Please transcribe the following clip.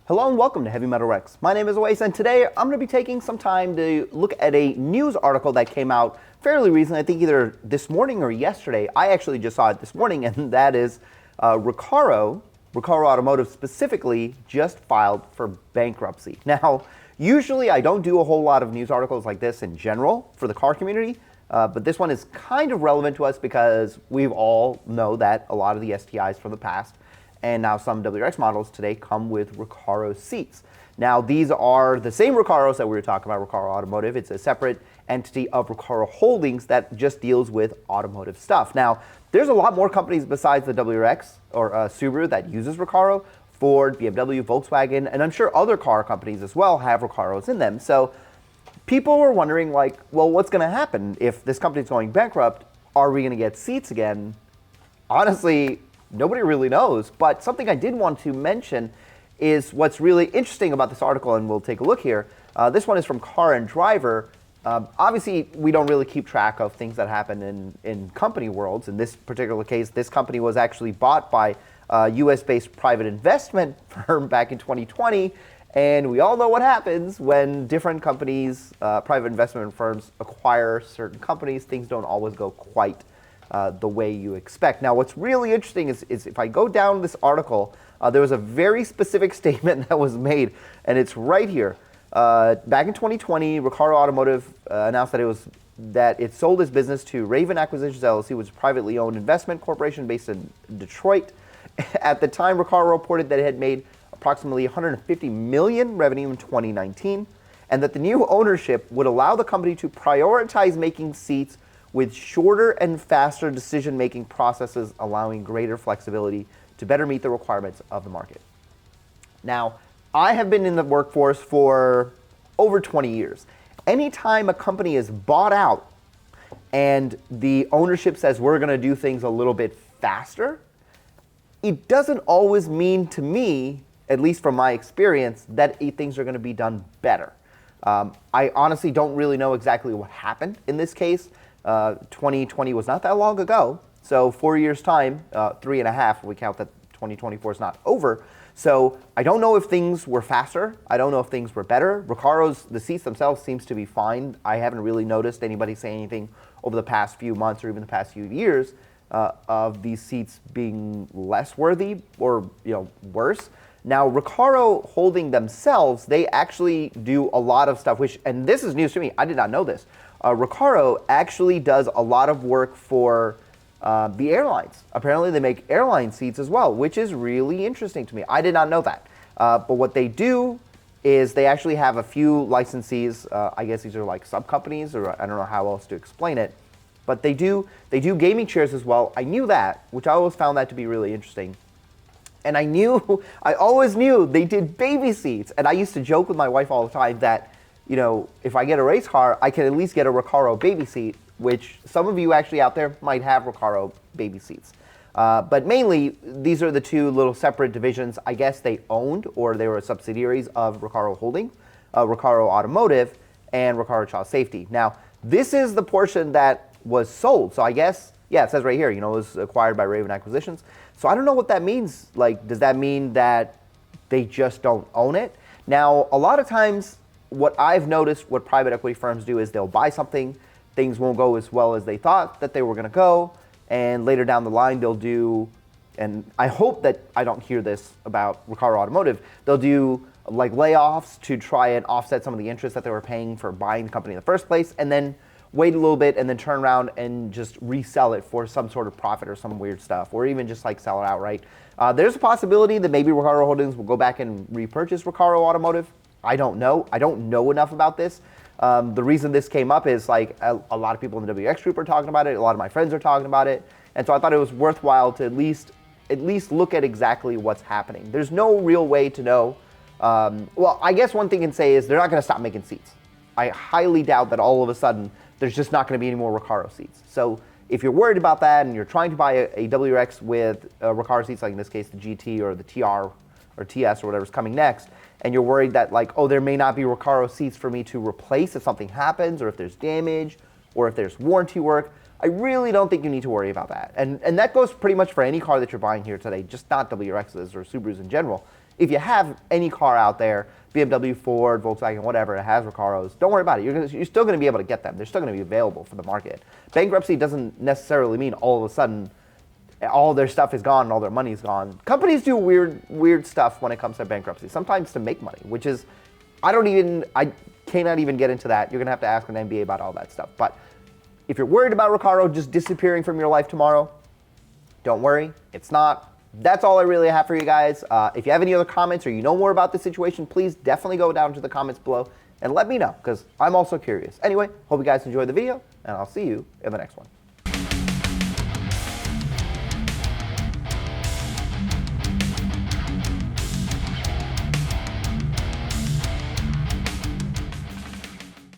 Hello and welcome to Heavy Metal Rex. My name is Awais, and today I'm going to be taking some time to look at a news article that came out fairly recently, I think either this morning or yesterday. I actually just saw it this morning, and that is Recaro Automotive specifically just filed for bankruptcy. Now, usually I don't do a whole lot of news articles like this in general for the car community, but this one is kind of relevant to us because we all know that a lot of the STIs from the past and now some WRX models today come with Recaro seats. Now these are the same Recaros that we were talking about, Recaro Automotive. It's a separate entity of Recaro Holdings that just deals with automotive stuff. Now there's a lot more companies besides the WRX or Subaru that uses Recaro. Ford, BMW, Volkswagen, and I'm sure other car companies as well have Recaros in them. So people were wondering like, well, what's going to happen if this company's going bankrupt? Are we going to get seats again? Honestly, nobody really knows, but something I did want to mention is what's really interesting about this article, and we'll take a look here. This one is from Car and Driver. Obviously, we don't really keep track of things that happen in company worlds. In this particular case, this company was actually bought by a US-based private investment firm back in 2020, and we all know what happens when different companies, private investment firms, acquire certain companies. Things don't always go quite the way you expect. Now, what's really interesting is if I go down this article, there was a very specific statement that was made, and it's right here. Back in 2020, Recaro Automotive announced that it sold its business to Raven Acquisitions LLC, which is a privately owned investment corporation based in Detroit. At the time, Recaro reported that it had made approximately $150 million revenue in 2019, and that the new ownership would allow the company to prioritize making seats with shorter and faster decision-making processes, allowing greater flexibility to better meet the requirements of the market. Now, I have been in the workforce for over 20 years. Anytime a company is bought out and the ownership says we're going to do things a little bit faster, it doesn't always mean to me, at least from my experience, that things are going to be done better. I honestly don't really know exactly what happened in this case. 2020 was not that long ago, so 4 years time, 3.5, we count that 2024 is not over. So I don't know if things were faster. I don't know if things were better. Recaro's, the seats themselves seems to be fine. I haven't really noticed anybody say anything over the past few months or even the past few years of these seats being less worthy or worse. Now, Recaro Holding themselves, they actually do a lot of stuff, and this is news to me. I did not know this. Recaro actually does a lot of work for the airlines. Apparently they make airline seats as well, which is really interesting to me. I did not know that. But what they do is they actually have a few licensees. I guess these are like sub-companies, or I don't know how else to explain it. But they do gaming chairs as well. I knew that, which I always found that to be really interesting. And I always knew they did baby seats. And I used to joke with my wife all the time that, if I get a race car, I can at least get a Recaro baby seat, which some of you actually out there might have Recaro baby seats. But mainly, these are the two little separate divisions I guess they owned, or they were subsidiaries of Recaro Holding, Recaro Automotive, and Recaro Child Safety. Now, this is the portion that was sold. So I guess, yeah, it says right here, it was acquired by Raven Acquisitions. So I don't know what that means. Like, does that mean that they just don't own it? Now, a lot of times, what I've noticed what private equity firms do is they'll buy something, things won't go as well as they thought that they were going to go, and later down the line they'll do, and I hope that I don't hear this about Recaro Automotive, they'll do like layoffs to try and offset some of the interest that they were paying for buying the company in the first place, and then wait a little bit and then turn around and just resell it for some sort of profit or some weird stuff, or even just like sell it outright. There's a possibility that maybe Recaro Holdings will go back and repurchase Recaro Automotive. I don't know. I don't know enough about this. The reason this came up is like a lot of people in the WX group are talking about it. A lot of my friends are talking about it. And so I thought it was worthwhile to at least look at exactly what's happening. There's no real way to know. Well, I guess one thing I can say is they're not going to stop making seats. I highly doubt that all of a sudden there's just not going to be any more Recaro seats. So if you're worried about that and you're trying to buy a WRX with Recaro seats, like in this case the GT or the TR or TS or whatever's coming next, and you're worried that like, oh, there may not be Recaro seats for me to replace if something happens, or if there's damage, or if there's warranty work, I really don't think you need to worry about that. And that goes pretty much for any car that you're buying here today, just not WRXs or Subarus in general. if you have any car out there, BMW, Ford, Volkswagen, whatever, it has Recaros, don't worry about it. You're still going to be able to get them. They're still going to be available for the market. Bankruptcy doesn't necessarily mean all of a sudden all their stuff is gone and all their money is gone. Companies do weird stuff when it comes to bankruptcy, sometimes to make money, which is, I cannot even get into that. You're going to have to ask an MBA about all that stuff. But if you're worried about Recaro just disappearing from your life tomorrow, don't worry, it's not. That's all I really have for you guys. If you have any other comments or you know more about the situation, please definitely go down to the comments below and let me know, because I'm also curious. Anyway, hope you guys enjoyed the video, and I'll see you in the next one.